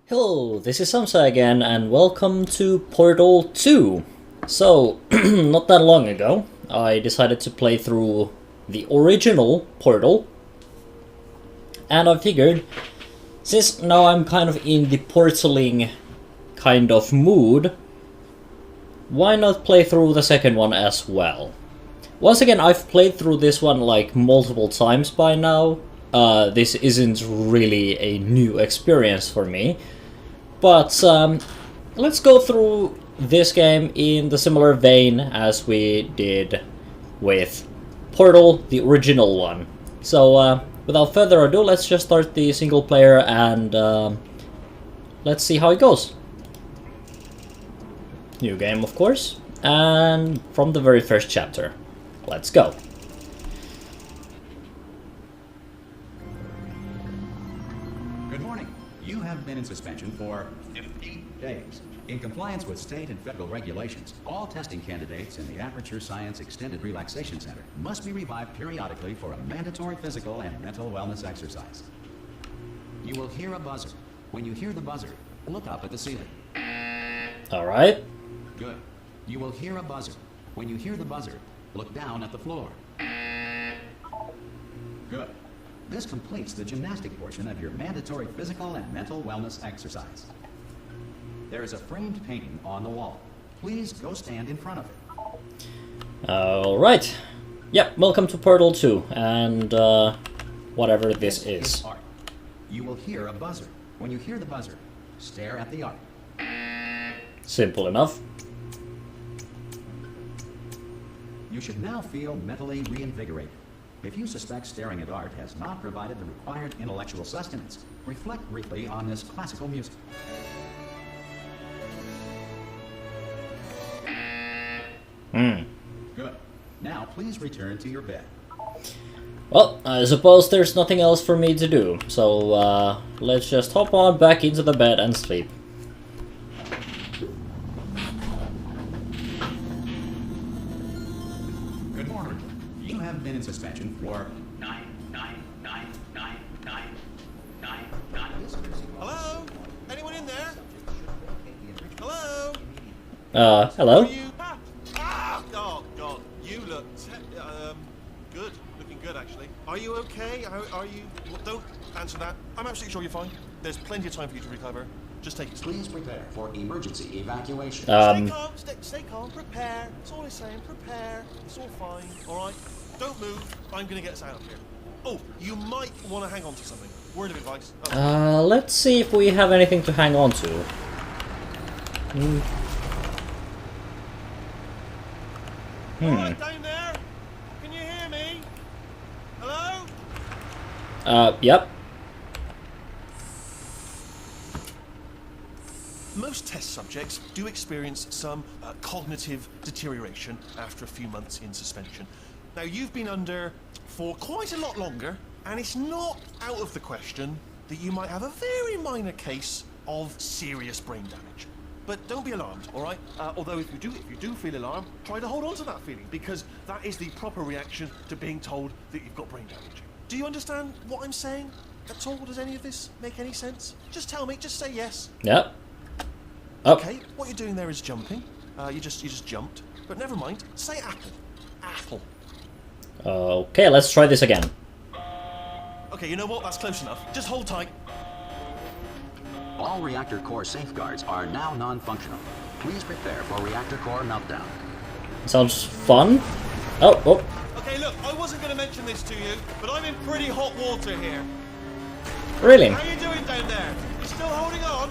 Hello, this is Samsai again, and welcome to Portal 2. So, not that long ago, I decided to play through the original Portal, and I figured, since now I'm kind of in the portaling kind of mood, why not play through the second one as well? Once again, I've played through this one like multiple times by now. This isn't really a new experience for me. But let's go through this game in the similar vein as we did with Portal, the original one. So without further ado, let's just start the single player and let's see how it goes. New game, of course, and from the very first chapter. Let's go. Good morning. You have been in suspension for 15 days. In compliance with state and federal regulations, all testing candidates in the Aperture Science Extended Relaxation Center must be revived periodically for a mandatory physical and mental wellness exercise. You will hear a buzzer. When you hear the buzzer, look up at the ceiling. Alright. Good. You will hear a buzzer. When you hear the buzzer, look down at the floor. Good. This completes the gymnastic portion of your mandatory physical and mental wellness exercise. There is a framed painting on the wall. Please go stand in front of it. Alright. Yep, welcome to Portal 2, and whatever this is. Art. You will hear a buzzer. When you hear the buzzer, stare at the art. Simple enough. You should now feel mentally reinvigorated. If you suspect staring at art has not provided the required intellectual sustenance, reflect briefly on this classical music. Good. Now please return to your bed. Well, I suppose there's nothing else for me to do, so let's just hop on back into the bed and sleep. Good morning. You have been in suspension for 9. Hello? Anyone in there? Hello? Hello? Are you? Oh God, you look good. Looking good, actually. Are you okay? Are you? Well, don't answer that. I'm absolutely sure you're fine. There's plenty of time for you to recover. Just take it slow. Please prepare for emergency evacuation. Stay calm. Stay calm. Prepare. That's all I'm saying. Prepare. It's all fine. All right. Don't move. I'm gonna get us out of here. Oh, you might want to hang on to something. Word of advice. Let's see if we have anything to hang on to. All right, down there. Can you hear me? Hello? Yep. Most test subjects do experience some cognitive deterioration after a few months in suspension. Now, you've been under for quite a lot longer, and it's not out of the question that you might have a very minor case of serious brain damage. But don't be alarmed, all right? Although if you do feel alarmed, try to hold on to that feeling, because that is the proper reaction to being told that you've got brain damage. Do you understand what I'm saying at all? Does any of this make any sense? Just tell me, just say yes. Yep. Oh. Okay, what you're doing there is jumping. You just jumped. But never mind, say apple. Apple. Okay, let's try this again. Okay, you know what? That's close enough. Just hold tight. All reactor core safeguards are now non-functional. Please prepare for reactor core meltdown. Sounds fun. Oh. Okay, look, I wasn't going to mention this to you, but I'm in pretty hot water here. Really? How you doing down there? You still holding on?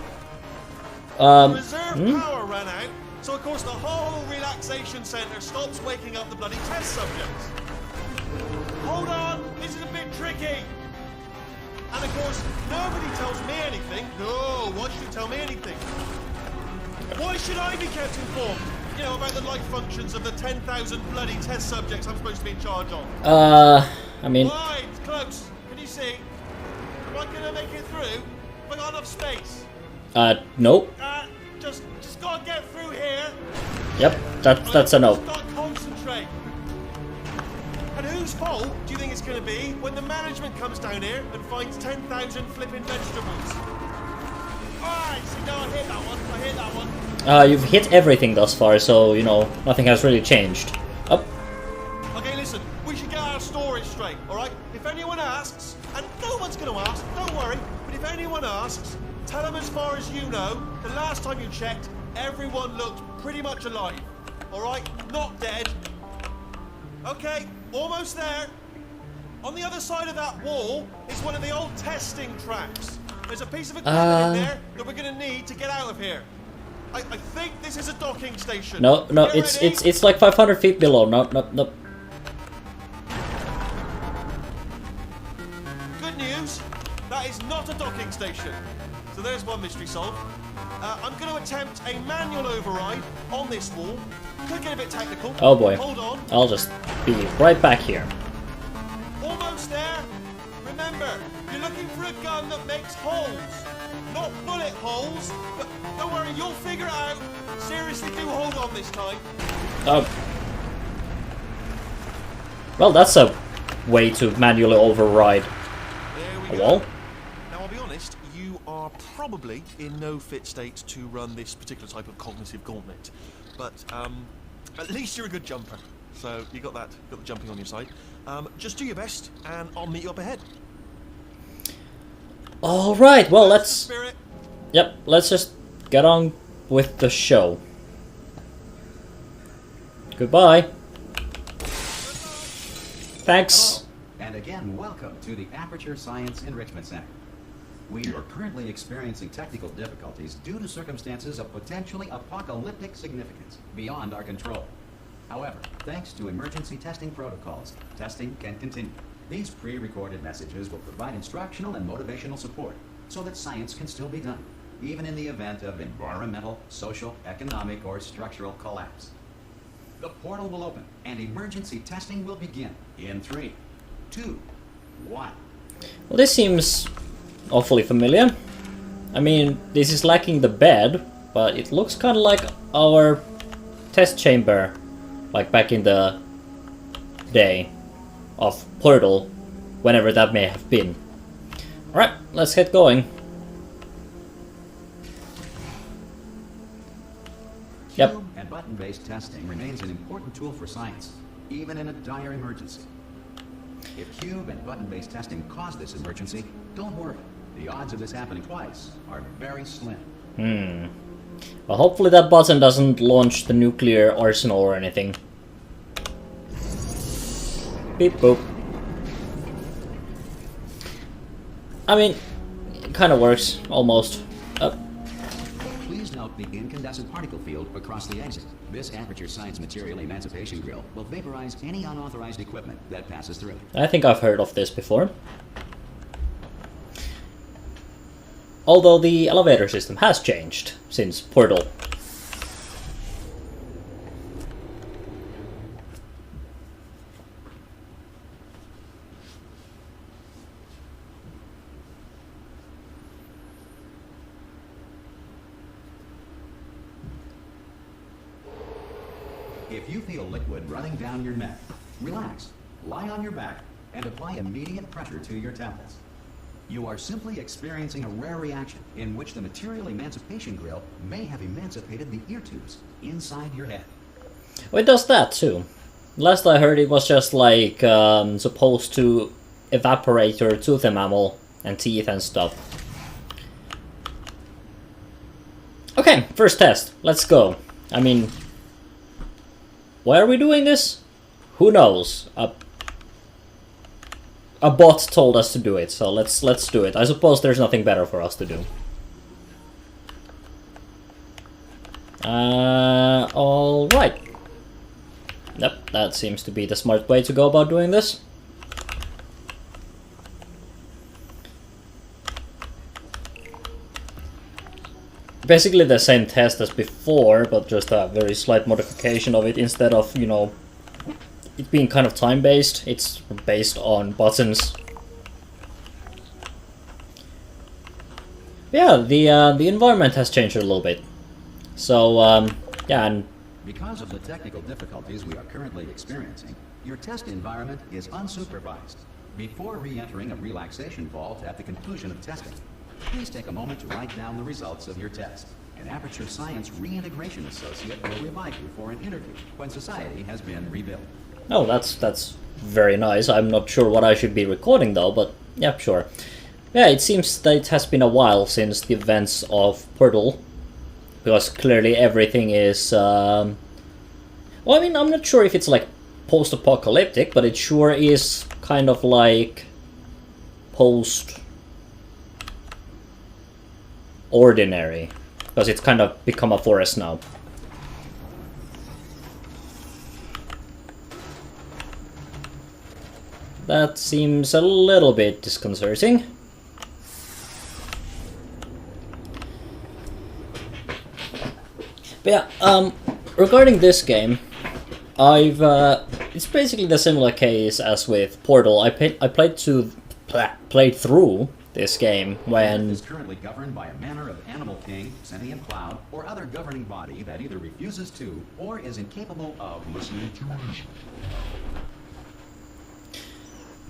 The reserve power ran out, so of course the whole relaxation center stops waking up the bloody test subjects. Hold on, this is a bit tricky. And of course, nobody tells me anything. No, why should you tell me anything? Why should I be kept informed? You know, about the life functions of the 10,000 bloody test subjects I'm supposed to be in charge of. I mean... Right, it's close. Can you see? Am I gonna make it through? Have I got enough space? Nope. Just gotta get through here. Yep, that's a no. Just gotta concentrate. And whose fault do you think it's going to be when the management comes down here and finds 10,000 flipping vegetables? Ah! No, I hit that one. I hit that one. You've hit everything thus far, so, you know, nothing has really changed. Up. Okay, listen, we should get our story straight, alright? If anyone asks, and no one's gonna ask, don't worry, but if anyone asks, tell them as far as you know, the last time you checked, everyone looked pretty much alive. Alright? Not dead. Okay, almost there. On the other side of that wall is one of the old testing tracks. There's a piece of equipment in there that we're gonna need to get out of here. I think this is a docking station. No, Get it's ready? like 500 feet below. No. Good news, that is not a docking station. So there's one mystery solved. I'm going to attempt a manual override on this wall. Could get a bit technical. Oh boy. Hold on. I'll just be right back here. Almost there. Remember, you're looking for a gun that makes holes. Not bullet holes, but don't worry, you'll figure it out. Seriously, do hold on this time. Well, that's a way to manually override There we a go. wall. Now, I'll be honest, you are probably in no fit state to run this particular type of cognitive gauntlet. But at least you're a good jumper. So you got the jumping on your side. Just do your best, and I'll meet you up ahead. All right. Well, That's the let's. spirit. Yep. Let's just get on with the show. Goodbye. Thanks. Hello, and again, welcome to the Aperture Science Enrichment Center. We are currently experiencing technical difficulties due to circumstances of potentially apocalyptic significance beyond our control. However, thanks to emergency testing protocols, testing can continue. These pre-recorded messages will provide instructional and motivational support so that science can still be done, even in the event of environmental, social, economic, or structural collapse. The portal will open, and emergency testing will begin in 3, 2, 1. Well, this seems awfully familiar. I mean, this is lacking the bed, but it looks kind of like our test chamber, like back in the day of Portal, whenever that may have been. Alright, let's get going. Yep. Cube and button-based testing remains an important tool for science, even in a dire emergency. If cube and button-based testing cause this emergency, don't worry. The odds of this happening twice are very slim. Well, hopefully that button doesn't launch the nuclear arsenal or anything. Beep boop. I mean, it kind of works, almost. Please note the incandescent particle field across the exit. This Aperture Science Material Emancipation Grill will vaporize any unauthorized equipment that passes through. I think I've heard of this before. Although the elevator system has changed since Portal. If you feel liquid running down your neck, relax, lie on your back, and apply immediate pressure to your temples. You are simply experiencing a rare reaction in which the material emancipation grill may have emancipated the ear tubes inside your head. Oh, it does that too. Last I heard it was just like supposed to evaporate your tooth enamel and teeth and stuff. Okay, first test. Let's go. I mean, why are we doing this? Who knows? A bot told us to do it, so let's do it. I suppose there's nothing better for us to do. All right. Yep, that seems to be the smart way to go about doing this. Basically the same test as before, but just a very slight modification of it. Instead of, you know, it being kind of time-based, it's based on buttons. Yeah, the environment has changed a little bit. So, yeah, and Because of the technical difficulties we are currently experiencing, your test environment is unsupervised. Before re-entering a relaxation vault at the conclusion of testing, Please take a moment to write down the results of your test. An Aperture Science Reintegration Associate will revive you for an interview when society has been rebuilt. Oh, that's very nice. I'm not sure what I should be recording though, but yeah, sure. Yeah, it seems that it has been a while since the events of Portal, because clearly everything is... well, I mean, I'm not sure if it's like post-apocalyptic, but it sure is kind of like post-ordinary, because it's kind of become a forest now. That seems a little bit disconcerting. But yeah, regarding this game, it's basically the similar case as with Portal. I played through this game when... is currently governed by a manner of animal king, sentient cloud, or other governing body that either refuses to or is incapable of listening to reason.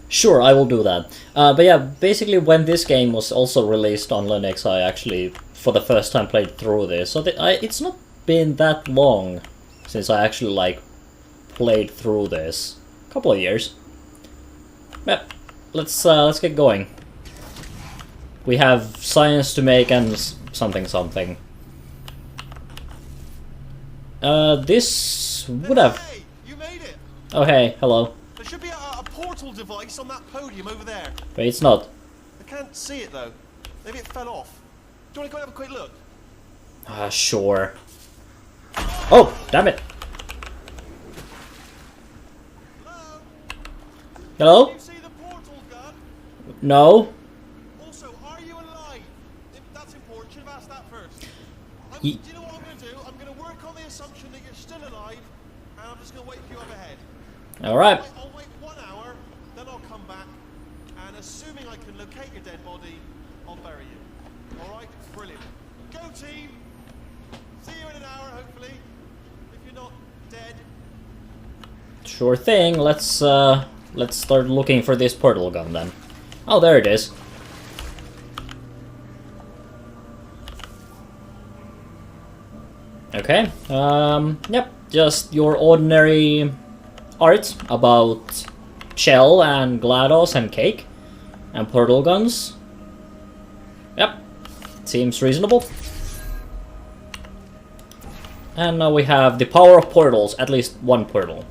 Sure, I will do that. But yeah, basically when this game was also released on Linux, I actually, for the first time, played through this. So it's not been that long since I actually, like, played through this. A couple of years. Yep, let's get going. We have science to make and something. This would have... Hey, you made it! Oh hey, hello. There should be a portal device on that podium over there. But it's not. I can't see it though. Maybe it fell off. Do you want to go and have a quick look? Sure. Oh, damn it. Hello? Hello? Can you see the portal gun? No? Also, are you alive? That's important. Should have asked that first. Do Ye- you know what I'm going to do? I'm going to work on the assumption that you're still alive, and I'm just going to wait for you up ahead. Alright. I'll wait 1 hour, then I'll come back, and assuming I can locate your dead body, I'll bury you. Alright? Brilliant. Go team! See you in an hour, hopefully. If you're not dead. Sure thing. Let's start looking for this portal gun then. Oh, there it is. Okay. Yep. Just your ordinary art about Shell and GLaDOS and Cake and portal guns. Yep. Seems reasonable. And now we have the power of portals, at least one portal.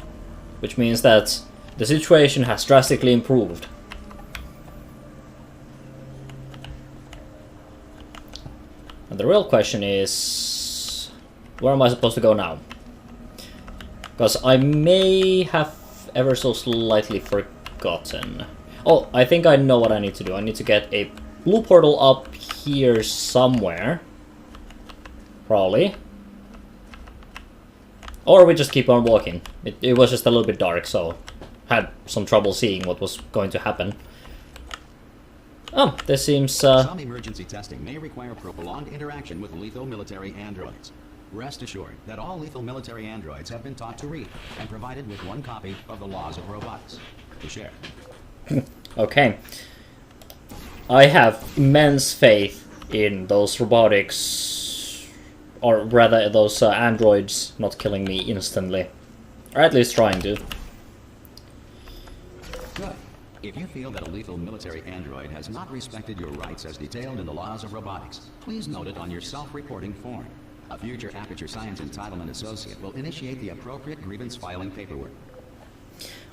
Which means that the situation has drastically improved. And the real question is... where am I supposed to go now? Because I may have ever so slightly forgotten. Oh, I think I know what I need to do. I need to get a blue portal up here somewhere. Probably. Or we just keep on walking. It was just a little bit dark, so had some trouble seeing what was going to happen. Oh, this seems... Some emergency testing may require prolonged interaction with lethal military androids. Rest assured that all lethal military androids have been taught to read and provided with one copy of the Laws of Robotics to share. Okay. I have immense faith in those robotics, or rather those androids not killing me instantly. Or at least trying to. Good. If you feel that a lethal military android has not respected your rights as detailed in the Laws of Robotics, please note it on your self-reporting form. A future Aperture Science Entitlement Associate will initiate the appropriate grievance filing paperwork.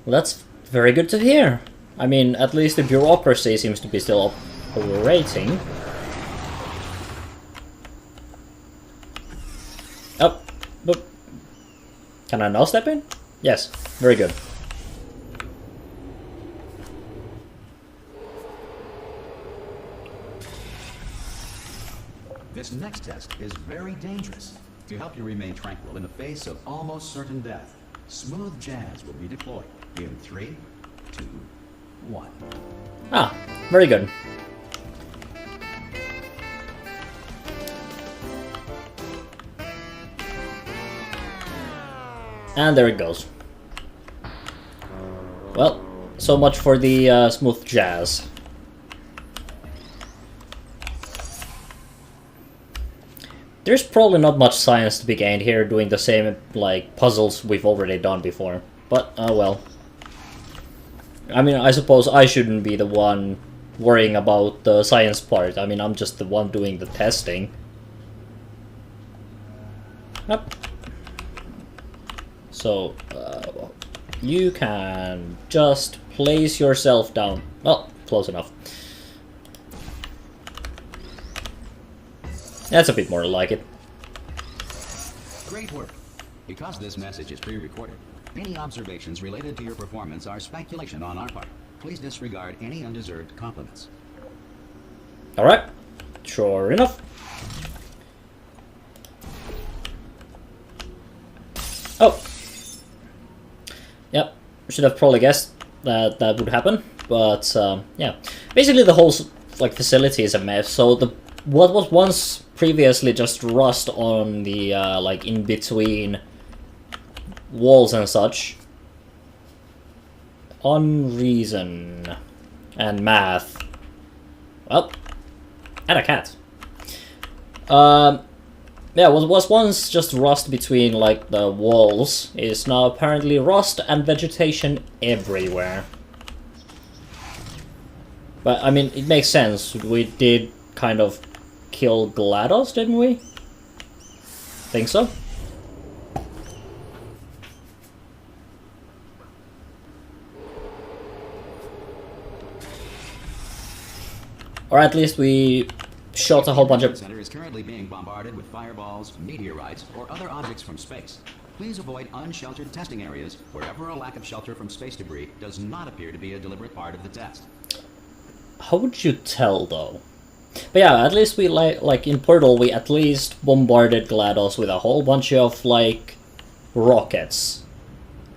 Well, that's very good to hear. I mean, at least the bureaucracy seems to be still operating. Oh, but can I now step in? Yes, very good. This next test is very dangerous. To help you remain tranquil in the face of almost certain death, smooth jazz will be deployed in 3, 2, 1. Ah, very good. And there it goes. Well, so much for the smooth jazz. There's probably not much science to be gained here doing the same, like, puzzles we've already done before. But, oh well. I mean, I suppose I shouldn't be the one worrying about the science part. I mean, I'm just the one doing the testing. Yep. So, you can just place yourself down. Well, close enough. That's a bit more like it. Great work. Because this message is pre-recorded, any observations related to your performance are speculation on our part. Please disregard any undeserved compliments. Alright. Sure enough. Oh. Yep. Should have probably guessed that that would happen. But, yeah. Basically the whole, like, facility is a mess. So what was once previously just rust on the, like, in-between walls and such. Unreason. And math. Well. And a cat. Yeah, what was once just rust between, like, the walls is now apparently rust and vegetation everywhere. But, I mean, it makes sense. We did kind of kill GLaDOS, didn't we? Think so? Or at least we shot a whole bunch of... The center is currently being bombarded with fireballs, meteorites, or other objects from space. Please avoid unsheltered testing areas wherever a lack of shelter from space debris does not appear to be a deliberate part of the test. How would you tell, though? But yeah, at least we, like in Portal, we at least bombarded GLaDOS with a whole bunch of, like, rockets.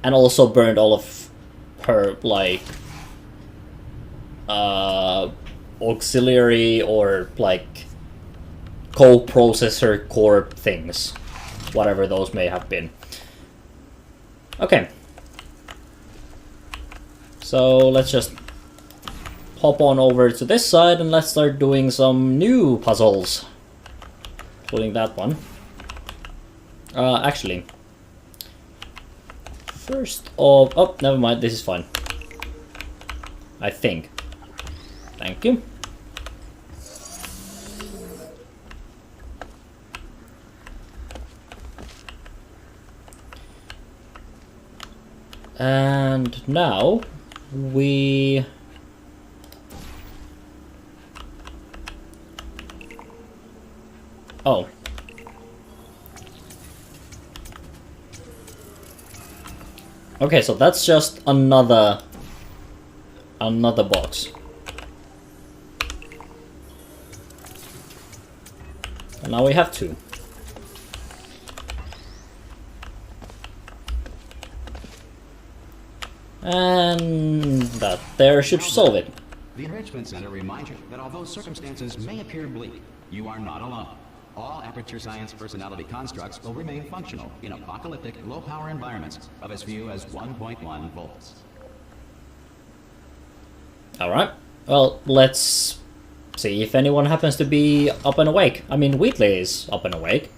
And also burned all of her, like, auxiliary or, like, co-processor core things. Whatever those may have been. Okay. So, let's just hop on over to this side and let's start doing some new puzzles. Including that one. Actually. First of... Oh, never mind, this is fine. I think. Thank you. And now we... Oh. Okay, so that's just another box. And now we have two. And that there should solve it. The Enrichment Center reminds you that although circumstances may appear bleak, you are not alone. All Aperture Science personality constructs will remain functional in apocalyptic, low-power environments of as few as 1.1 volts. Alright, well, let's see if anyone happens to be up and awake. I mean, Wheatley is up and awake.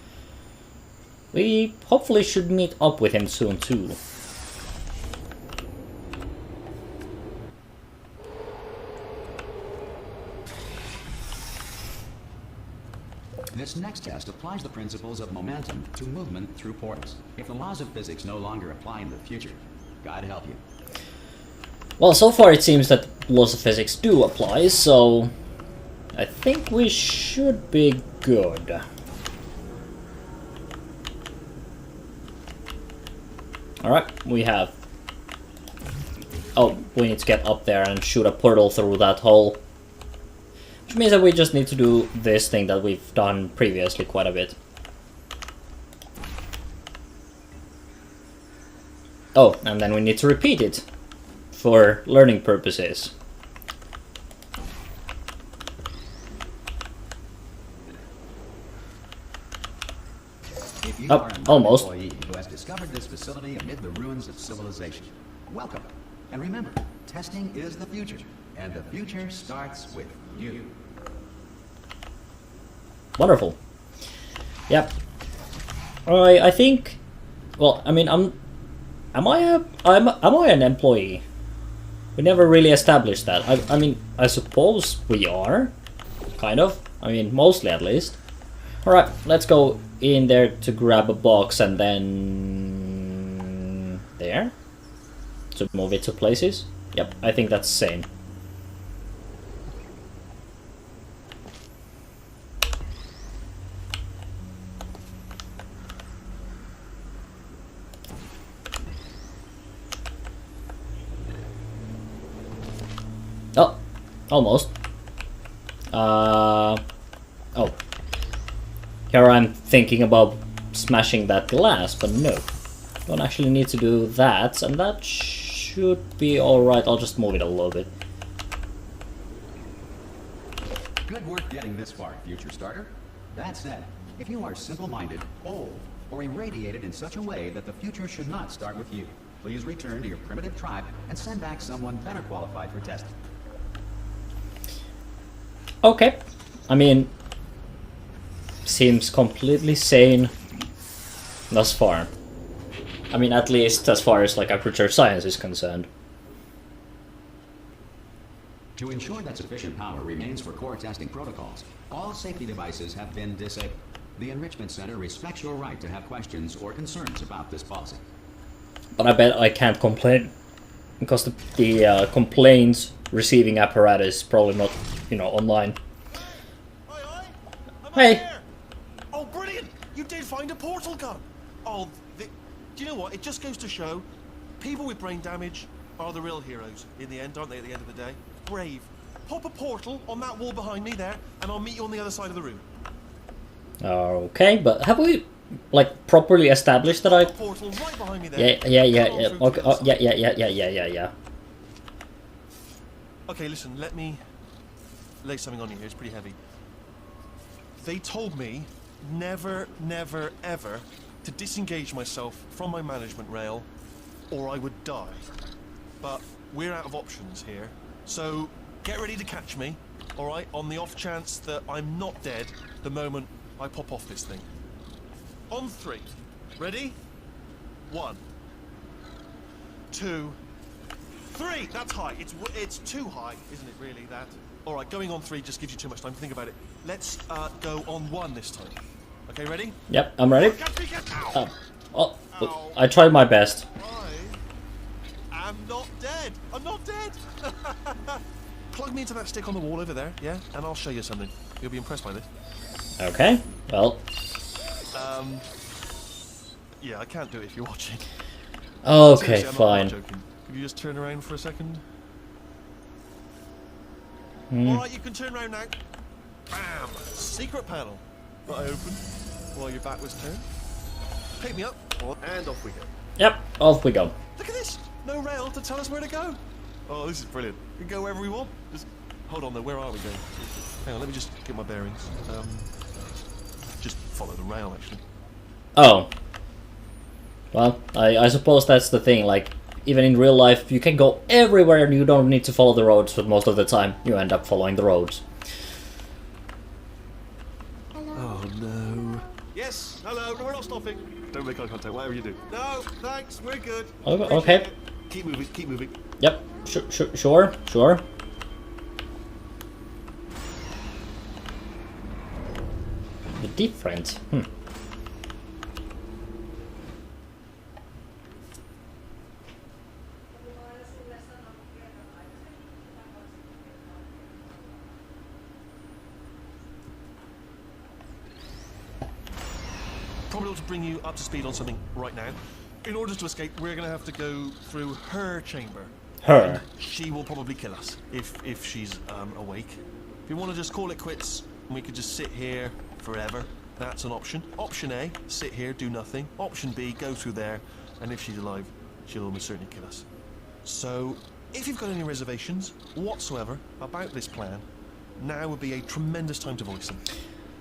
We hopefully should meet up with him soon, too. This next test applies the principles of momentum to movement through portals. If the laws of physics no longer apply in the future, God help you. Well, so far it seems that laws of physics do apply, so I think we should be good. Alright, we have... Oh, we need to get up there and shoot a portal through that hole. Which means that we just need to do this thing that we've done previously quite a bit. Oh, and then we need to repeat it for learning purposes. If you Oh, are an almost. employee who has discovered this facility amid the ruins of civilization, welcome. And remember, testing is the future, and the future starts with you. Wonderful. Yep. I think. Well, I mean, am I an employee? We never really established that. I mean, I suppose we are, kind of. I mean, mostly at least. All right, let's go in there to grab a box and then there to move it to places. Yep, I think that's sane. Oh, almost. Oh. Here I'm thinking about smashing that glass, but no. Don't actually need to do that, and that should be alright. I'll just move it a little bit. Good work getting this far, future starter. That said, if you are simple-minded, old, or irradiated in such a way that the future should not start with you, please return to your primitive tribe and send back someone better qualified for testing. Okay. I mean, seems completely sane thus far. I mean, at least as far as like aperture science is concerned. To ensure that sufficient power remains for core testing protocols, all safety devices have been disabled. The Enrichment Center respects your right to have questions or concerns about this policy. But I bet I can't complain, because the complaints receiving apparatus is probably not, you know, online. Hi, I'm Hey. here. Oh, brilliant! You did find a portal gun. Oh, do you know what? It just goes to show, people with brain damage are the real heroes in the end, aren't they? At the end of the day, brave. Pop a portal on that wall behind me there, and I'll meet you on the other side of the room. Okay, but have we like properly established that I? Portal right behind me there. Yeah. Come on through to Okay. the Oh, other side. yeah. Okay, listen, let me lay something on you here. It's pretty heavy. They told me never, ever to disengage myself from my management rail or I would die. But we're out of options here. So get ready to catch me, all right, on the off chance that I'm not dead the moment I pop off this thing. On 3. Ready? 1, 2, 3. That's high. It's too high, isn't it, really, that? All right, going on 3 just gives you too much time to think about it. Let's go on 1 this time. Okay, ready? Yep, I'm ready. Catch me, catch me. Ow. Oh, Ow. I tried my best. I am not dead. I'm not dead. Plug me into that stick on the wall over there, yeah? And I'll show you something. You'll be impressed by this. Okay, well. Yeah, I can't do it if you're watching. Okay, Seriously, I'm fine. not joking. Could you just turn around for a second? Hmm. All right, you can turn around now. Bam! Secret panel. That I opened while your back was turned. Pick me up, and off we go. Yep, off we go. Look at this! No rail to tell us where to go. Oh, this is brilliant. We can go wherever we want. Just hold on though. Where are we going? Hang on, let me just get my bearings. Just follow the rail, actually. Oh. Well, I suppose that's the thing. Like, even in real life, you can go everywhere and you don't need to follow the roads, but most of the time, you end up following the roads. Oh no. Yes, hello, no, we're not stopping. Don't make eye contact, whatever you do. No, thanks, we're good. Okay. Keep moving, keep moving. Yep, sure. The difference. Probably ought to bring you up to speed on something right now. In order to escape, we're going to have to go through her chamber. Her. She will probably kill us if she's awake. If you want to just call it quits, and we could just sit here forever, that's an option. Option A, sit here, do nothing. Option B, go through there, and if she's alive, she'll almost certainly kill us. So, if you've got any reservations whatsoever about this plan, now would be a tremendous time to voice them.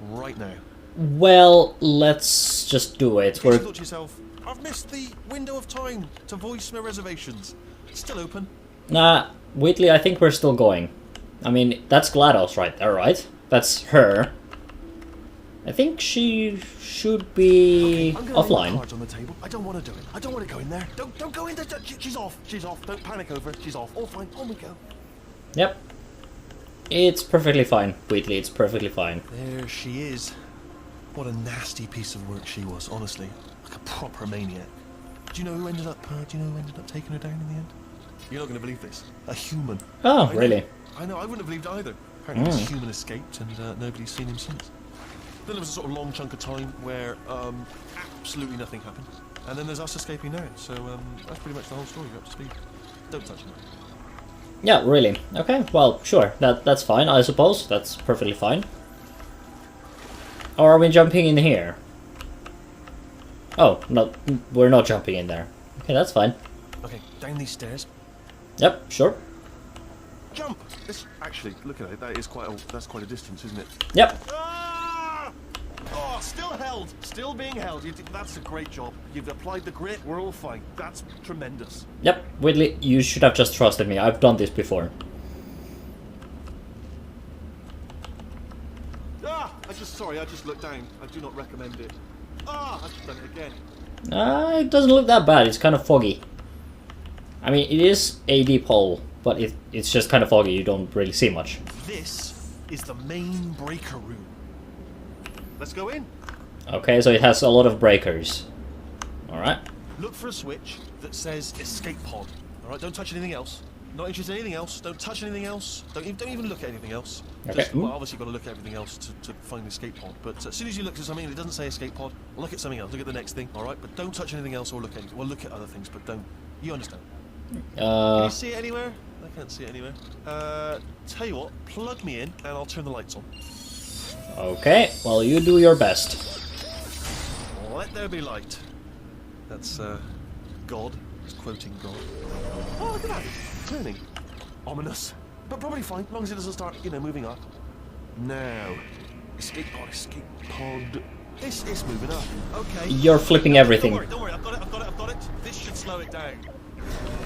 Right now. Well, let's just do it. You thought to yourself, I've missed the window of time to voice my reservations. It's still open. Nah, Wheatley, I think we're still going. I mean, that's GLaDOS right there, right? That's her. I think she should be I'm gonna lay offline. my cards on the table. I don't want to do it. I don't want to go in there. Don't go in there. She's off. She's off. Don't panic over it. She's off. All fine. On we go. Yep. It's perfectly fine, Wheatley. It's perfectly fine. There she is. What a nasty piece of work she was, honestly. Like a proper maniac. Do you know who ended up taking her down in the end? You're not going to believe this. A human. Oh, I really? Know. I know. I wouldn't have believed either. Apparently this human escaped and nobody's seen him since. Then there was a sort of long chunk of time where absolutely nothing happened. And then there's us escaping now. So that's pretty much the whole story. You're up to speed. Don't touch him. Yeah, really. Okay, well, sure. That's fine, I suppose. That's perfectly fine. Or are we jumping in here? Oh, no, we're not jumping in there. Okay, that's fine. Okay, down these stairs. Yep, sure. Jump! This, actually, look at it. That's quite a distance, isn't it? Yep. Ah! Oh, still held. Still being held. That's a great job. You've applied the grit. We're all fine. That's tremendous. Yep, Whitley, you should have just trusted me. I've done this before. Ah! I just looked down. I do not recommend it. Ah! I've just done it again. It doesn't look that bad. It's kind of foggy. I mean, it is a deep hole, but it's just kind of foggy. You don't really see much. This is the main breaker room. Let's go in. Okay, so it has a lot of breakers. Alright. Look for a switch that says escape pod. Alright, don't touch anything else. Not interested in anything else. Don't touch anything else. Don't even look at anything else. Okay. Just, well, obviously you've got to look at everything else to find the escape pod. But as soon as you look at something and it doesn't say escape pod, look at something else. Look at the next thing. Alright, but don't touch anything else or look at anything. Well, look at other things, but don't. You understand? Can you see it anywhere? I can't see it anywhere. Tell you what, plug me in and I'll turn the lights on. Okay, well, you do your best. Let there be light. That's, God. It's quoting God. Oh, look at that. Turning. Ominous. But probably fine, as long as it doesn't start, moving up. Now. Escape pod, escape pod. It's moving up. Okay. You're flipping everything. Don't worry. I've got it. This should slow it down.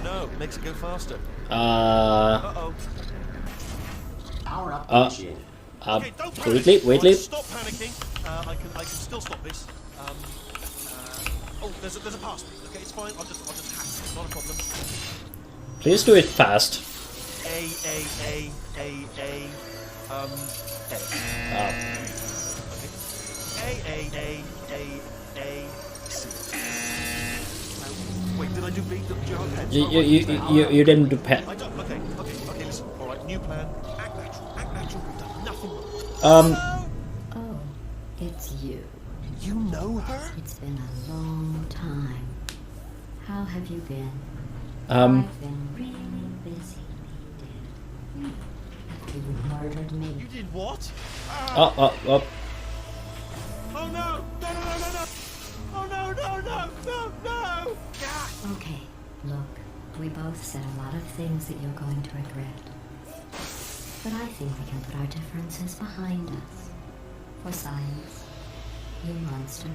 No, it makes it go faster. Uh-oh. Power up initiated. Okay, don't panic. Wait. Right, stop panicking. I can still stop this. Oh, there's a pass. Okay, it's fine. I'll just hack it. It's not a problem. Please do it fast. A. C. Wait, did I do B? Did you have pen? You didn't do pen. I don't. Okay. Listen. All right, new plan. Act natural. We've done nothing wrong. Oh, it's you. You know her? It's been a long time. How have you been? Um. I've been really busy, Dead. You murdered me. You did what? Oh. Oh no! No! Oh no! Okay, look, we both said a lot of things that you're going to regret. But I think we can put our differences behind us. For science, you monster.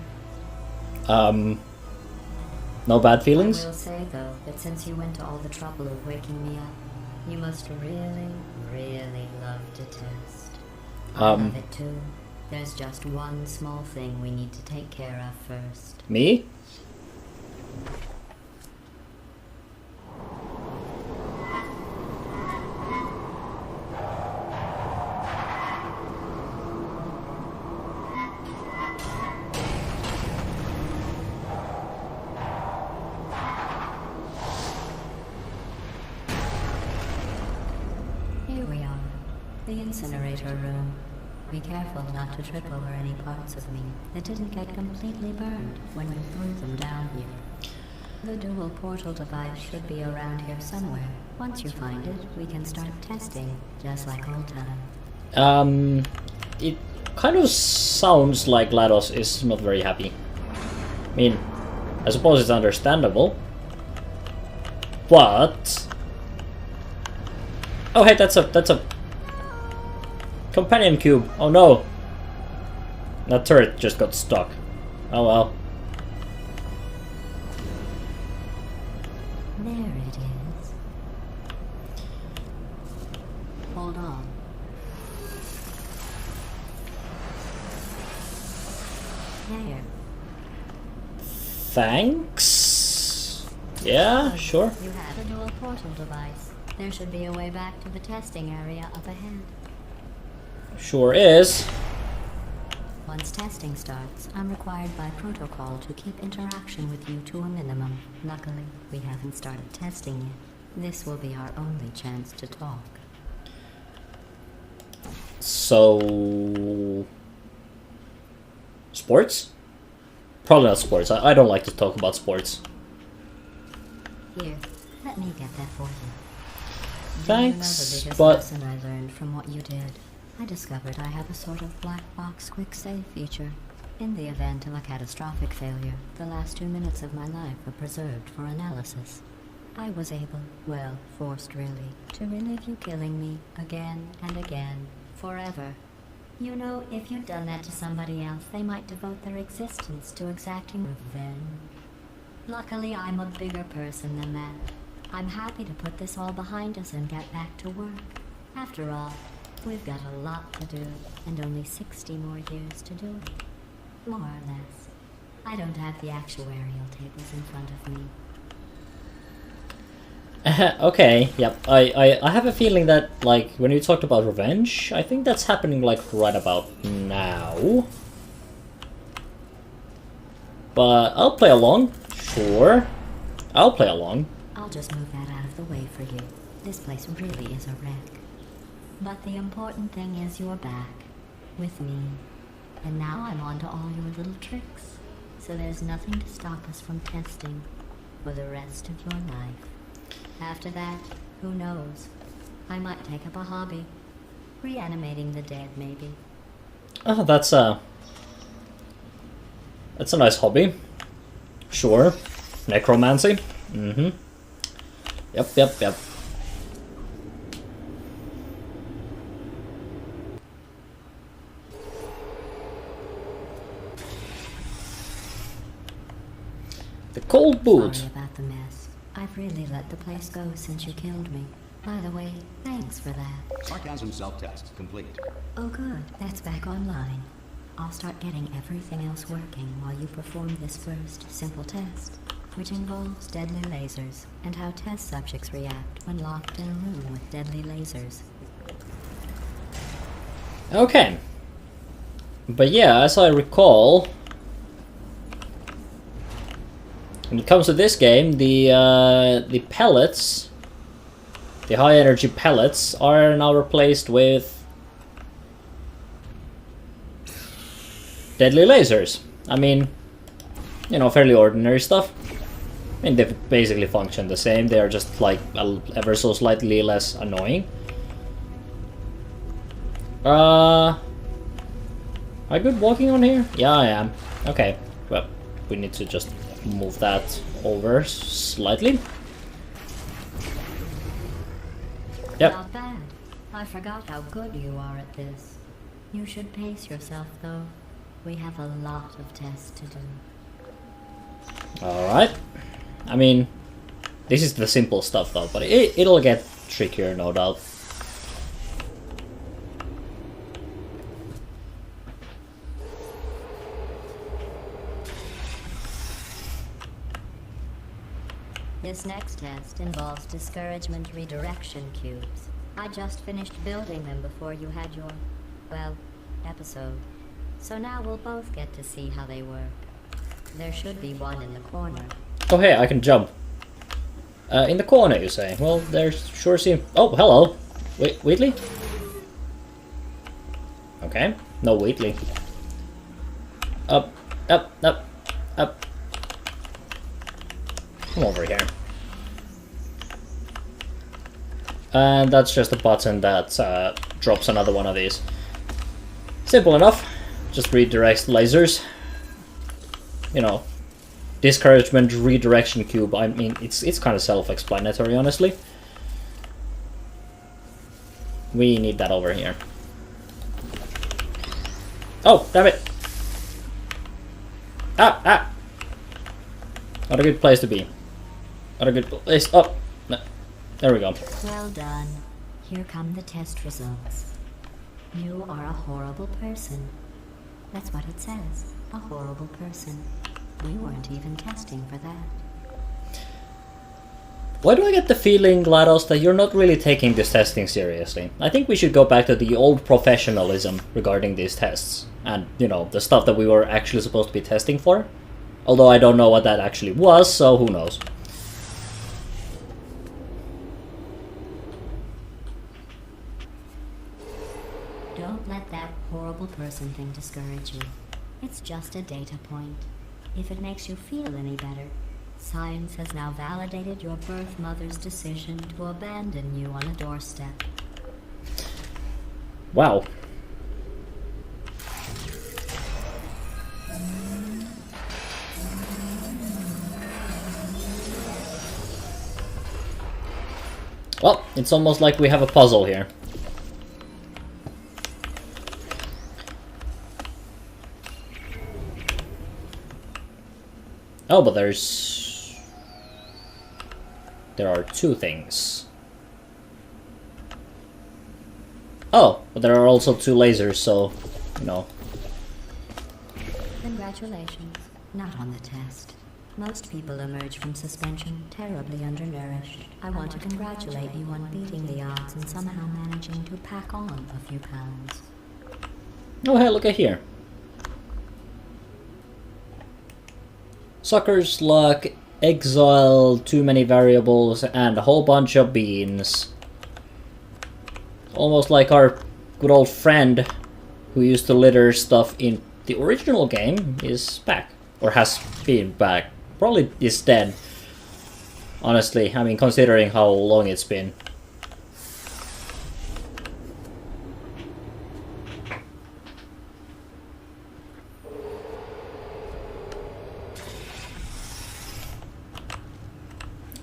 No bad feelings? I will say, though, that since you went to all the trouble of waking me up, you must really, really love to test. I love it too. There's just one small thing we need to take care of first. Me? Here we are, the incinerator room. Be careful not to trip over any parts of me that didn't get completely burned when we threw them down here. The dual portal device should be around here somewhere. Once you find it, we can start testing, just like old time. It kind of sounds like GLaDOS is not very happy. I mean, I suppose it's understandable. But... Oh hey, that's a companion cube. Oh no! That turret just got stuck. Oh well. There it is. Hold on. care. Thanks. Yeah, sure. You have a dual portal device. There should be a way back to the testing area up ahead. Sure is. Once testing starts, I'm required by protocol to keep interaction with you to a minimum. Luckily, we haven't started testing yet. This will be our only chance to talk. So... sports? Probably not sports. I don't like to talk about sports. Here, let me get that for you. Thanks, Do you know the biggest but... lesson I learned from what you did? I discovered I have a sort of black box quick save feature. In the event of a catastrophic failure, the last 2 minutes of my life were preserved for analysis. I was able, well, forced really, to relive you killing me again and again, forever. You know, if you'd done that to somebody else, they might devote their existence to exacting revenge. Luckily, I'm a bigger person than that. I'm happy to put this all behind us and get back to work. After all, we've got a lot to do, and only 60 more years to do it. More or less. I don't have the actuarial tables in front of me. Okay, yep. I have a feeling that, like, when you talked about revenge, I think that's happening, like, right about now. But I'll play along. Sure. I'll play along. I'll just move that out of the way for you. This place really is a wreck. But the important thing is you're back. With me. And now I'm on to all your little tricks. So there's nothing to stop us from testing for the rest of your life. After that, who knows? I might take up a hobby. Reanimating the dead, maybe. Oh, that's a nice hobby. Sure. Necromancy. Mm-hmm. Yep. The cold boot. Sorry about the mess. I've really let the place go since you killed me. By the way, thanks for that. Sarcasm self-test complete. Oh good, that's back online. I'll start getting everything else working while you perform this first simple test, which involves deadly lasers and how test subjects react when locked in a room with deadly lasers. Okay. But yeah, as I recall, when it comes to this game, the pellets, the high energy pellets, are now replaced with deadly lasers. I mean, you know, fairly ordinary stuff. I mean, they basically function the same. They are just like ever so slightly less annoying. Am I good walking on here? Yeah, I am. Okay, well, we need to just move that over slightly. Yep. Not bad. I forgot how good you are at this. You should pace yourself, though. We have a lot of tests to do. Alright. I mean, this is the simple stuff though, but it'll get trickier, no doubt. This next test involves discouragement redirection cubes. I just finished building them before you had your, well, episode. So now we'll both get to see how they work. There should be one in the corner. Oh hey, I can jump. In the corner, you say? Well, there sure seem... Oh, hello. Wheatley? Okay. No Wheatley. Up. Come over here. And that's just a button that drops another one of these. Simple enough. Just redirects lasers. You know, discouragement redirection cube. I mean, it's kind of self-explanatory, honestly. We need that over here. Oh, damn it! Ah! Not a good place to be. Not a good place. Oh, no. There we go. Well done. Here come the test results. You are a horrible person. That's what it says. A horrible person. We weren't even testing for that. Why do I get the feeling, GLaDOS, that you're not really taking this testing seriously? I think we should go back to the old professionalism regarding these tests. And, you know, the stuff that we were actually supposed to be testing for. Although I don't know what that actually was, so who knows. Don't let that horrible person thing discourage you. It's just a data point. If it makes you feel any better, science has now validated your birth mother's decision to abandon you on a doorstep. Wow. Well, it's almost like we have a puzzle here. Oh, but there are two things. Oh, but there are also two lasers, so, you know. Congratulations. Not on the test. Most people emerge from suspension terribly undernourished. I want to congratulate you on beating the odds and somehow managing to pack on a few pounds. Oh, hey, look at here. Sucker's luck, exile, too many variables, and a whole bunch of beans. Almost like our good old friend who used to litter stuff in the original game is back. Or has been back. Probably is dead. Honestly, I mean, considering how long it's been.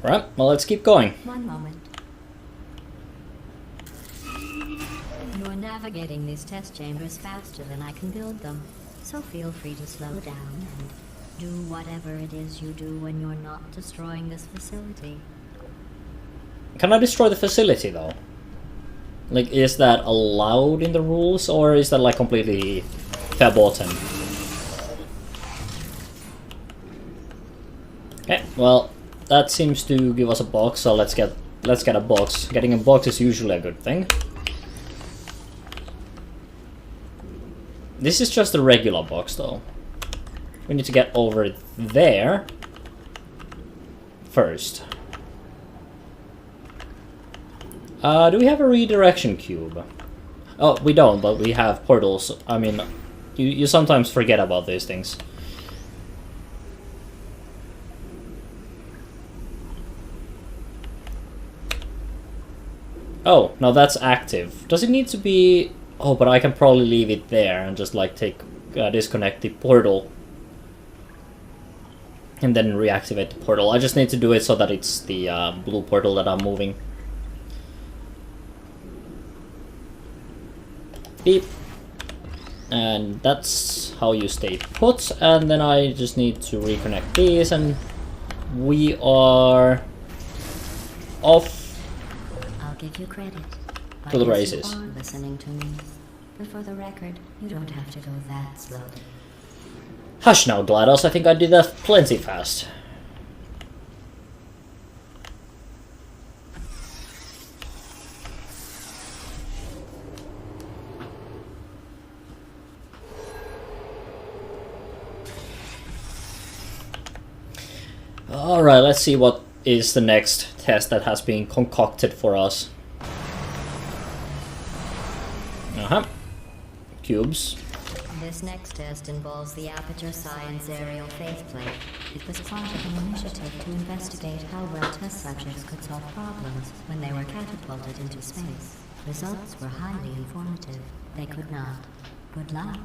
Right, well, let's keep going. One moment. You're navigating these test chambers faster than I can build them, so feel free to slow down and do whatever it is you do when you're not destroying this facility. Can I destroy the facility, though? Like, is that allowed in the rules, or is that, like, completely verboten? Okay, well, that seems to give us a box, so let's get a box. Getting a box is usually a good thing. This is just a regular box, though. We need to get over there first. Do we have a redirection cube? Oh, we don't, but we have portals. I mean, you sometimes forget about these things. Oh, now that's active. Does it need to be... Oh, but I can probably leave it there and just, like, disconnect the portal. And then reactivate the portal. I just need to do it so that it's the blue portal that I'm moving. Beep. And that's how you stay put. And then I just need to reconnect these, and we are off. I'll give you credit. To the But yes, races. you are listening to me. But for the record, you don't have to go that slowly. Hush now, GLaDOS. I think I did that plenty fast. Alright, let's see what is the next test that has been concocted for us. Cubes. This next test involves the Aperture Science Aerial Faceplate. It was part of an initiative to investigate how well test subjects could solve problems when they were catapulted into space. Results were highly informative. They could not. Good luck.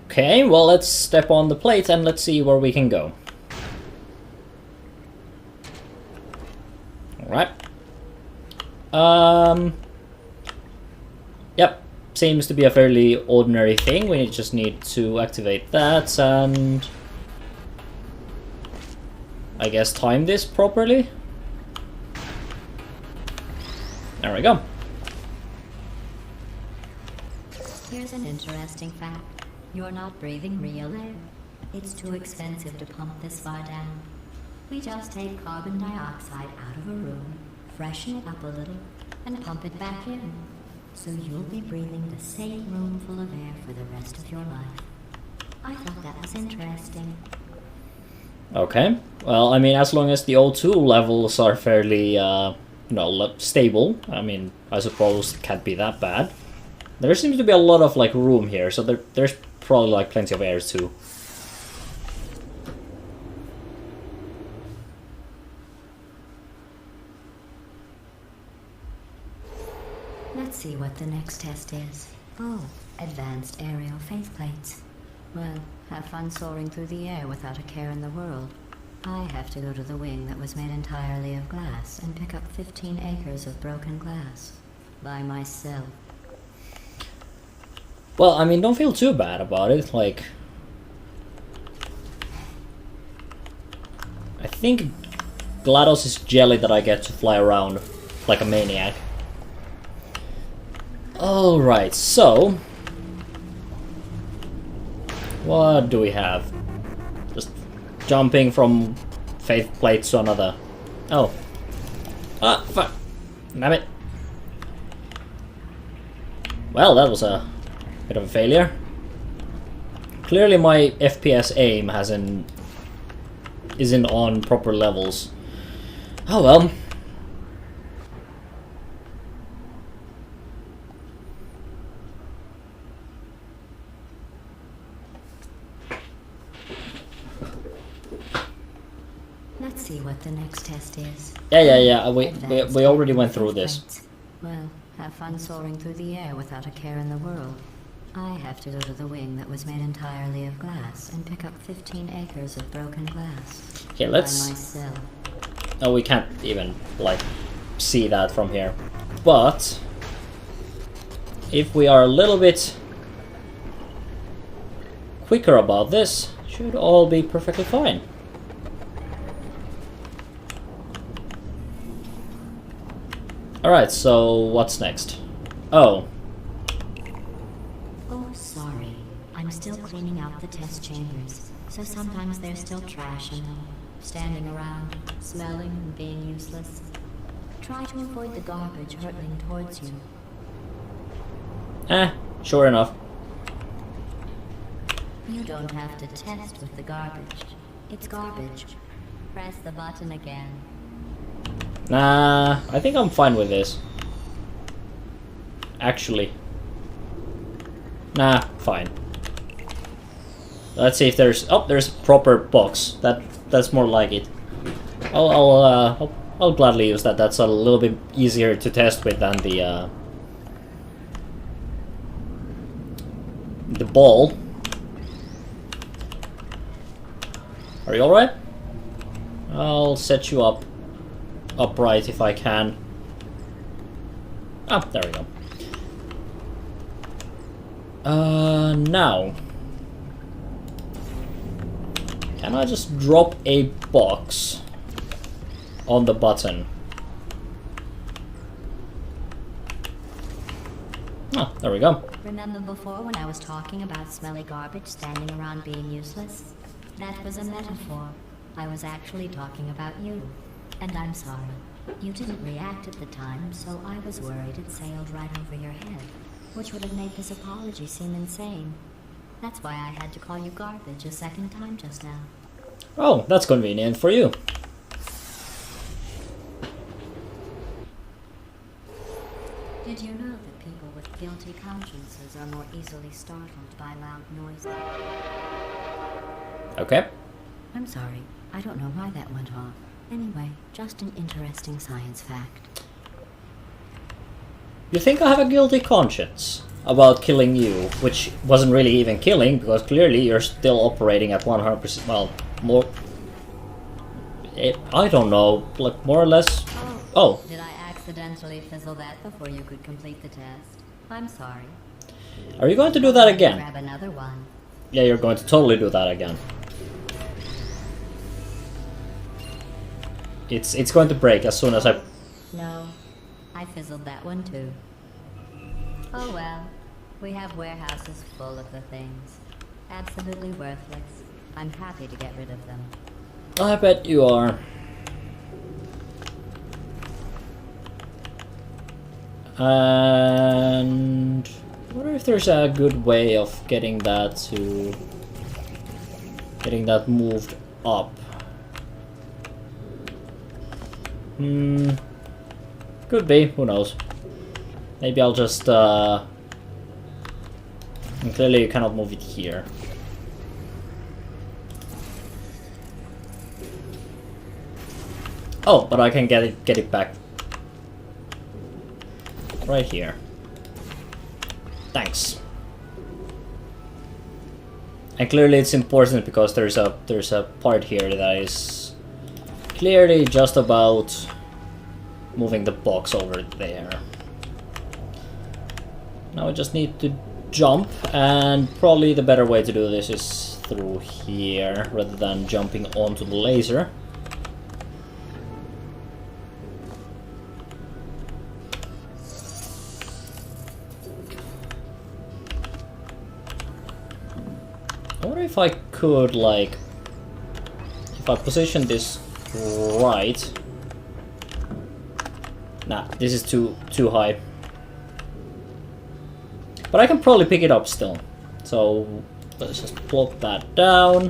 Okay, well, let's step on the plate and let's see where we can go. Alright. Yep. Seems to be a fairly ordinary thing. We just need to activate that and I guess time this properly. There we go. Here's an interesting fact. You're not breathing real air. It's too expensive to pump this far down. We just take carbon dioxide out of a room, freshen it up a little, and pump it back in. So you'll be breathing the same room full of air for the rest of your life. I thought that was interesting. Okay. Well, I mean, as long as the O2 levels are fairly, stable, I mean, I suppose it can't be that bad. There seems to be a lot of, like, room here, so there's probably, like, plenty of air, too. Let's see what the next test is. Oh, advanced aerial faceplates. Well, have fun soaring through the air without a care in the world. I have to go to the wing that was made entirely of glass and pick up 15 acres of broken glass. By myself. Well, I mean, don't feel too bad about it, like... I think GLaDOS is jelly that I get to fly around like a maniac. Alright, so... what do we have? Just jumping from faith plate to another. Oh. Ah, fuck. Damn it. Well, that was a bit of a failure. Clearly my FPS aim isn't on proper levels. Oh well. Let's see what the next test is. Yeah. We already went through this. Well, have fun soaring through the air without a care in the world. I have to go to the wing that was made entirely of glass and pick up 15 acres of broken glass. Okay, By let's... myself. oh, we can't even, like, see that from here. But... if we are a little bit quicker about this, should all be perfectly fine. Alright, so what's next? Oh. Oh, sorry. I'm still cleaning out the test chambers, so sometimes there's still trash in them, standing around, smelling and being useless. Try to avoid the garbage hurtling towards you. Sure enough. You don't have to test with the garbage. It's garbage. Press the button again. Nah, I think I'm fine with this. Actually. Nah, fine. Let's see if there's... oh, there's a proper box. That's more like it. I'll gladly use that. That's a little bit easier to test with than the ball. Are you alright? I'll set you up upright if I can. Ah, there we go. Now. Can I just drop a box on the button? Ah, there we go. Remember before when I was talking about smelly garbage standing around being useless? That was a metaphor. I was actually talking about you. And I'm sorry. You didn't react at the time, so I was worried it sailed right over your head, which would have made this apology seem insane. That's why I had to call you garbage a second time just now. Oh, that's convenient for you. Did you know that people with guilty consciences are more easily startled by loud noises? Okay. I'm sorry. I don't know why that went off. Anyway, just an interesting science fact. You think I have a guilty conscience about killing you, which wasn't really even killing, because clearly you're still operating at 100%, well, more... I don't know, like, more or less... Oh. Did I accidentally fizzle that before you could complete the test? I'm sorry. Are you going to do that again? Grab another one. Yeah, you're going to totally do that again. It's going to break as soon as I... No, I fizzled that one too. Oh well, we have warehouses full of the things. Absolutely worthless. I'm happy to get rid of them. I bet you are. And I wonder if there's a good way of getting that moved up. Could be, who knows. Maybe I'll just and clearly you cannot move it here. Oh, but I can get it back right here. Thanks. And clearly it's important because there's a part here that is clearly just about moving the box over there. Now I just need to jump, and probably the better way to do this is through here rather than jumping onto the laser. I wonder if I could, like, if I position this right. Nah, this is too high. But I can probably pick it up still. So let's just plop that down.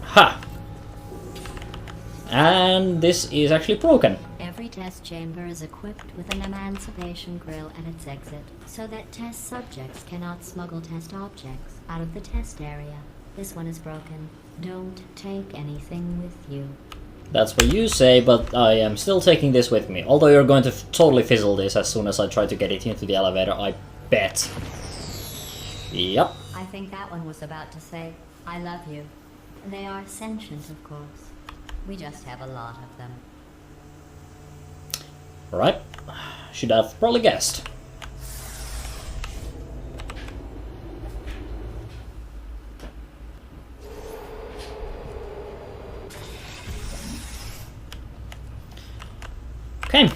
Ha! And this is actually broken. Every test chamber is equipped with an emancipation grill at its exit, so that test subjects cannot smuggle test objects out of the test area. This one is broken. Don't take anything with you. That's what you say, but I am still taking this with me. Although you're going to totally fizzle this as soon as I try to get it into the elevator, I bet. Yep. I think that one was about to say, I love you. They are sentient, of course. We just have a lot of them. Alright. Should have probably guessed. Okay.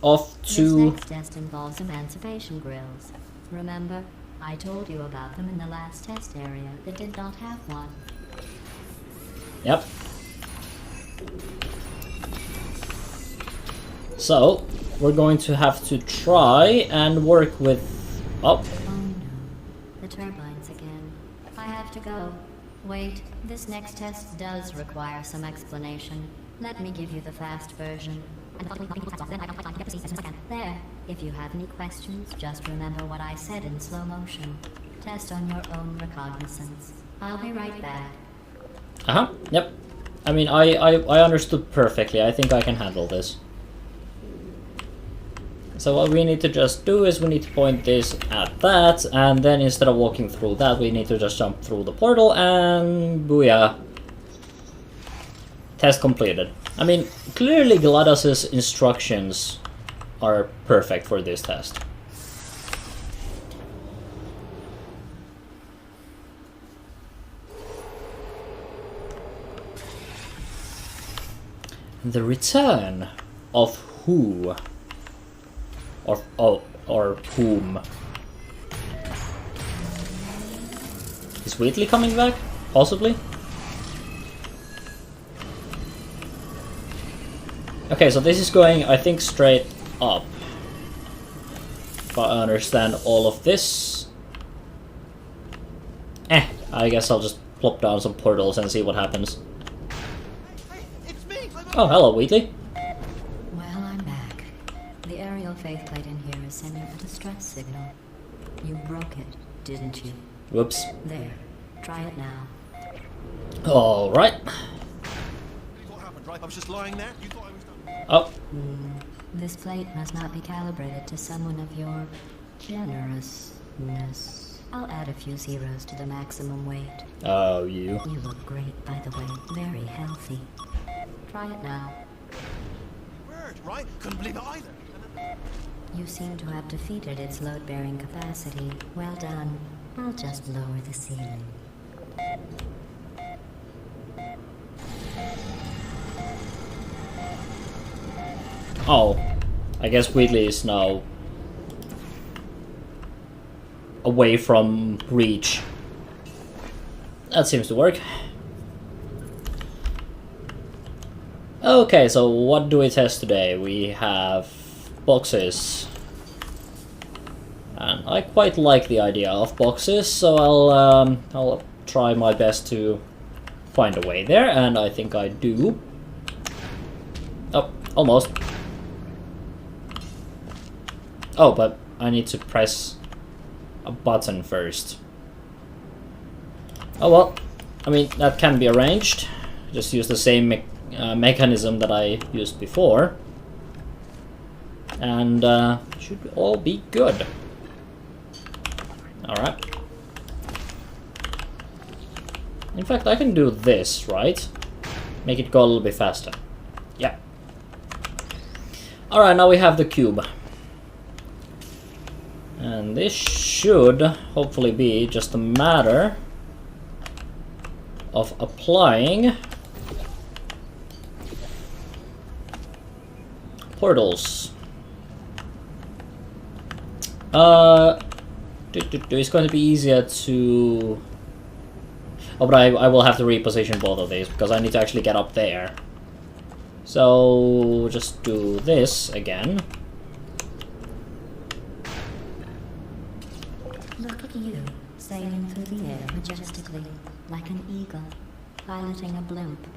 Off to... This next test involves emancipation grills. Remember, I told you about them in the last test area that did not have one. Yep. So, we're going to have to try and work with... Oh. Oh no. The turbines again. I have to go. Wait, this next test does require some explanation. Let me give you the fast version. There. If you have any questions, just remember what I said in slow motion. Test on your own recognizance. I'll be right back. Uh-huh, yep. I mean, I understood perfectly. I think I can handle this. So what we need to just do is we need to point this at that, and then instead of walking through that, we need to just jump through the portal, and booyah. Test completed. I mean, clearly GLaDOS's instructions are perfect for this test. The return of who? Or whom? Is Wheatley coming back? Possibly? Okay, so this is going, I think, straight up. If I understand all of this. I guess I'll just plop down some portals and see what happens. Hey, it's me! Oh, hello, Wheatley. Well, I'm back. The aerial faceplate in here is sending a distress signal. You broke it, didn't you? Whoops. There. Try it now. Alright. What happened, right? I was just lying there. You thought I was done. Oh, This plate must not be calibrated to someone of your generousness. I'll add a few zeros to the maximum weight. oh, you. You look great, by the way. Very healthy. Try it now. Word, right? Couldn't believe it either. You seem to have defeated its load-bearing capacity. Well done. I'll just lower the ceiling. Oh. I guess Wheatley is now away from reach. That seems to work. Okay, so what do we test today? We have boxes. And I quite like the idea of boxes, so I'll try my best to find a way there, and I think I do. Oh, almost. Oh, but I need to press a button first. Oh well, I mean, that can be arranged. Just use the same mechanism that I used before. And should all be good. Alright. In fact, I can do this, right? Make it go a little bit faster. Yeah. Alright, now we have the cube. And this should hopefully be just a matter of applying portals. It's going to be easier to... Oh, but I will have to reposition both of these because I need to actually get up there. So just do this again. Look at you, sailing through the air majestically, like an eagle, piloting a blimp.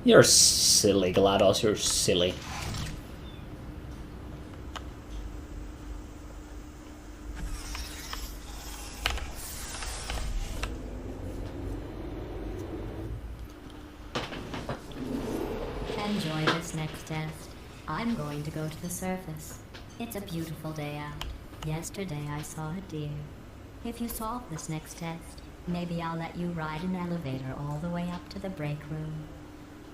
You're silly, GLaDOS, you're silly. Enjoy this next test. I'm going to go to the surface. It's a beautiful day out. Yesterday I saw a deer. If you solve this next test, maybe I'll let you ride an elevator all the way up to the break room.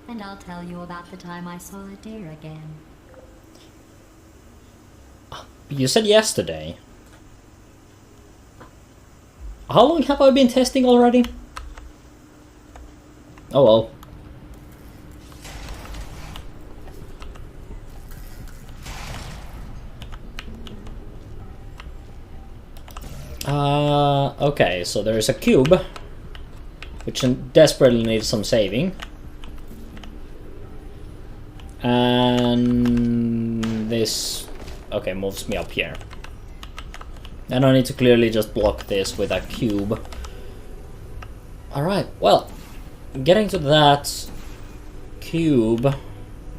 And I'll tell you about the time I saw a deer again. You said yesterday. How long have I been testing already? Oh well. Okay, so there's a cube, which desperately needs some saving. And this, okay, moves me up here. And I need to clearly just block this with a cube. Alright, well, getting to that cube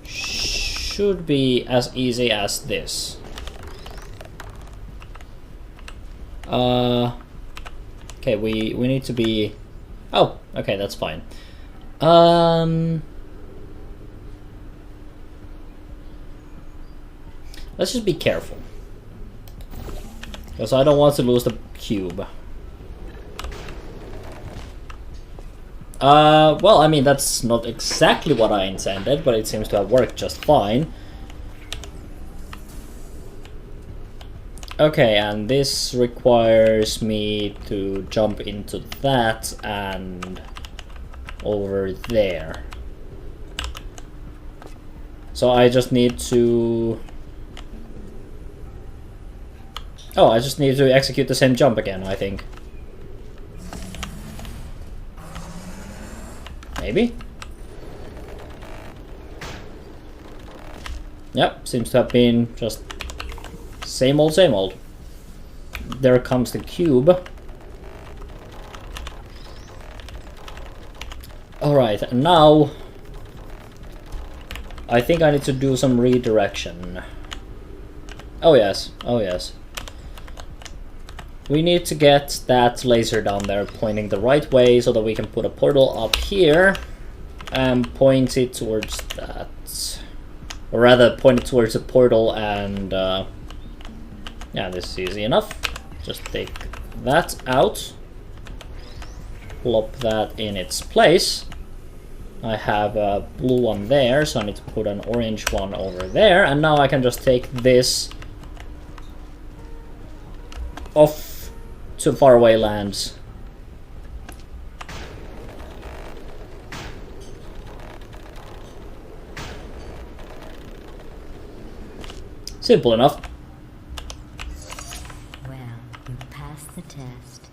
should be as easy as this. Okay, we need to be... Oh, okay, that's fine. Let's just be careful. Because I don't want to lose the cube. Well, I mean, that's not exactly what I intended, but it seems to have worked just fine. Okay, and this requires me to jump into that and over there. So I just need to... Oh, I just need to execute the same jump again, I think. Maybe? Yep, seems to have been just same old, same old. There comes the cube. Alright, and now I think I need to do some redirection. Oh yes, oh yes. We need to get that laser down there pointing the right way so that we can put a portal up here and point it towards that. Or rather, point it towards the portal and... yeah, this is easy enough. Just take that out. Plop that in its place. I have a blue one there, so I need to put an orange one over there. And now I can just take this off to faraway lands. Simple enough. Well, you passed the test.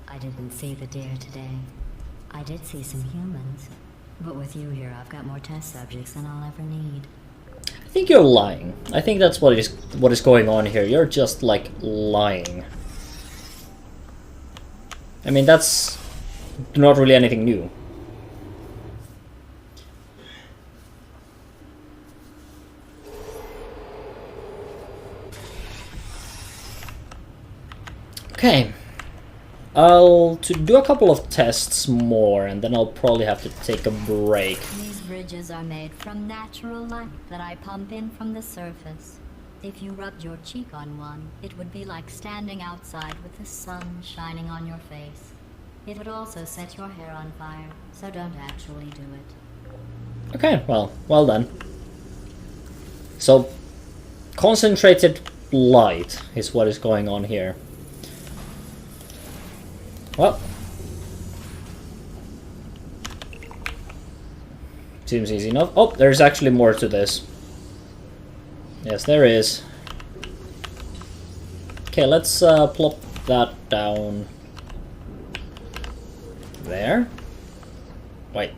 I didn't see the deer today. I did see some humans. But with you here, I've got more test subjects than I'll ever need. I think you're lying. I think that's what is going on here. You're just, like, lying. I mean, that's not really anything new. Okay. I'll do a couple of tests more, and then I'll probably have to take a break. These bridges are made from natural light that I pump in from the surface. If you rubbed your cheek on one, it would be like standing outside with the sun shining on your face. It would also set your hair on fire, so don't actually do it. Okay, well done. So, concentrated light is what is going on here. Well, seems easy enough. Oh, there's actually more to this. Yes, there is. Okay, let's plop that down there. Wait.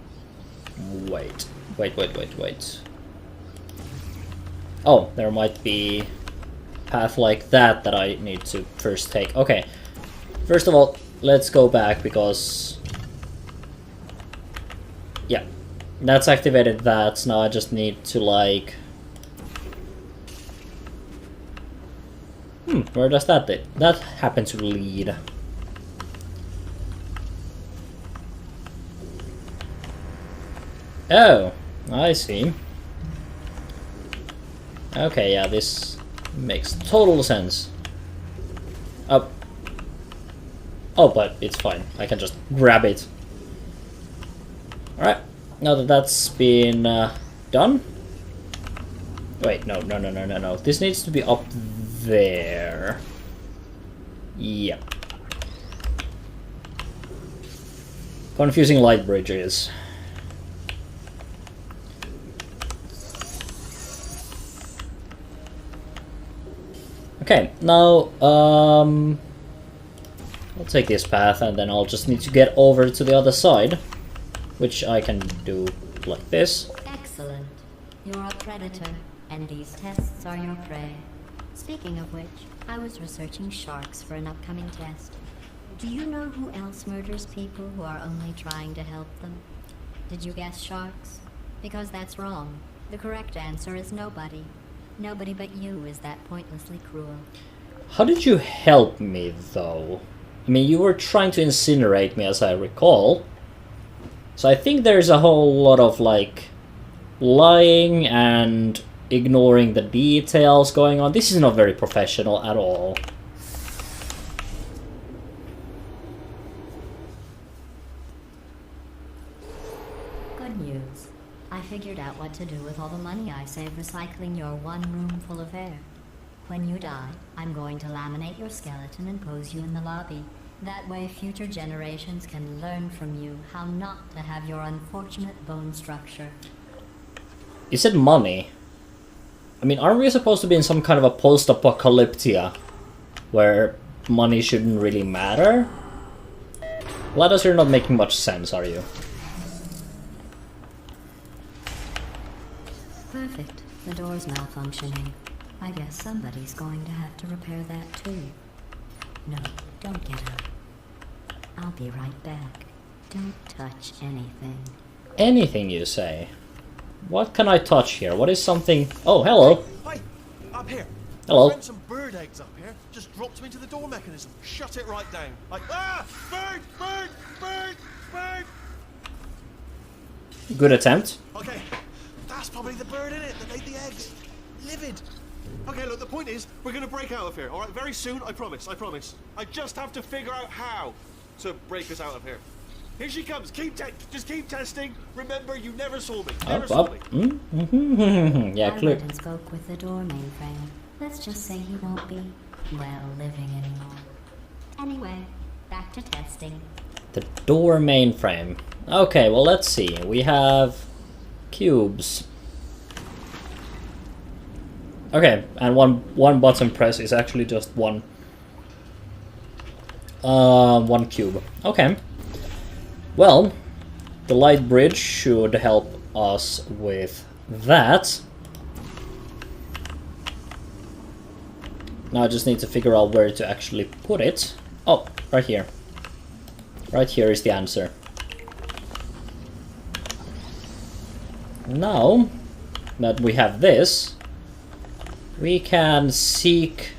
Oh, there might be a path like that that I need to first take. Okay, first of all, let's go back because... yeah, that's activated that, so now I just need to, like... where does that happen to lead? Oh, I see. Okay, yeah, this makes total sense. Oh. Oh, but it's fine. I can just grab it. Alright, now that that's been done... wait, no. This needs to be up there. Yeah. Confusing light bridges. Okay, now, I'll take this path and then I'll just need to get over to the other side, which I can do like this. Excellent. You're a predator, and these tests are your prey. Speaking of which, I was researching sharks for an upcoming test. Do you know who else murders people who are only trying to help them? Did you guess sharks? Because that's wrong. The correct answer is nobody. Nobody but you is that pointlessly cruel. How did you help me, though? I mean, you were trying to incinerate me, as I recall. So I think there's a whole lot of, like, lying and ignoring the details going on. This is not very professional at all. Good news. I figured out what to do with all the money I saved recycling your one room full of air. When you die, I'm going to laminate your skeleton and pose you in the lobby. That way future generations can learn from you how not to have your unfortunate bone structure. You said money. I mean, aren't we supposed to be in some kind of a post-apocalyptia where money shouldn't really matter? Gladys, you're not making much sense, are you? Perfect. The door's malfunctioning. I guess somebody's going to have to repair that too. No, don't get up. I'll be right back. Don't touch anything. Anything you say. What can I touch here? What is something... oh, hello. Hey, up here. Hello. I found some bird eggs up here. Just dropped them into the door mechanism. Shut it right down. Like, bird, bird, bird, bird. Good attempt. Okay, that's probably the bird in it that laid the eggs. Livid. Okay, look, the point is, we're gonna break out of here, alright? Very soon, I promise, I promise. I just have to figure out how to break us out of here. Here she comes, just keep testing. Remember, you never saw me, never saw me. Yeah, I clear. went and spoke with the door mainframe. Let's just say he won't be, well, living anymore. Anyway, back to testing. The door mainframe. Okay, well, let's see. We have cubes. Okay, and one button press is actually just one cube. Okay. Well, the light bridge should help us with that. Now I just need to figure out where to actually put it. Oh, right here. Right here is the answer. Now that we have this, we can seek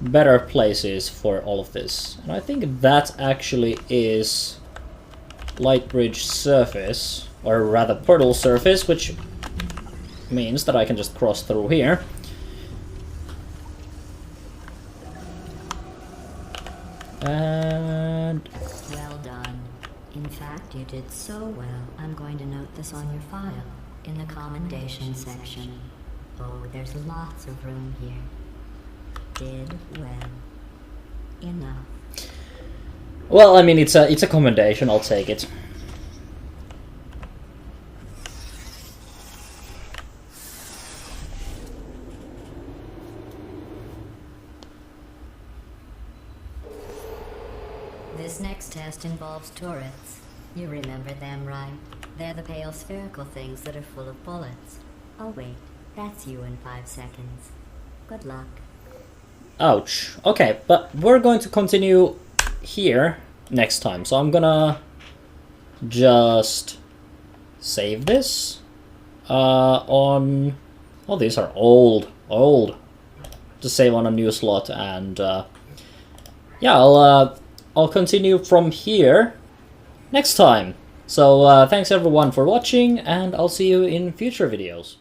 better places for all of this. And I think that actually is light bridge surface, or rather portal surface, which means that I can just cross through here. And Well done. In fact, you did so well, I'm going to note this on your file, in the commendation section. Oh, there's lots of room here. Did well. Enough. well, I mean, it's a commendation. I'll take it. This next test involves turrets. You remember them, right? They're the pale spherical things that are full of bullets. Oh wait, that's you in 5 seconds. Good luck. Ouch. Okay, but we're going to continue here next time. So I'm gonna just save this on... Oh, these are old. Just save on a new slot, and yeah, I'll continue from here next time. So thanks everyone for watching, and I'll see you in future videos.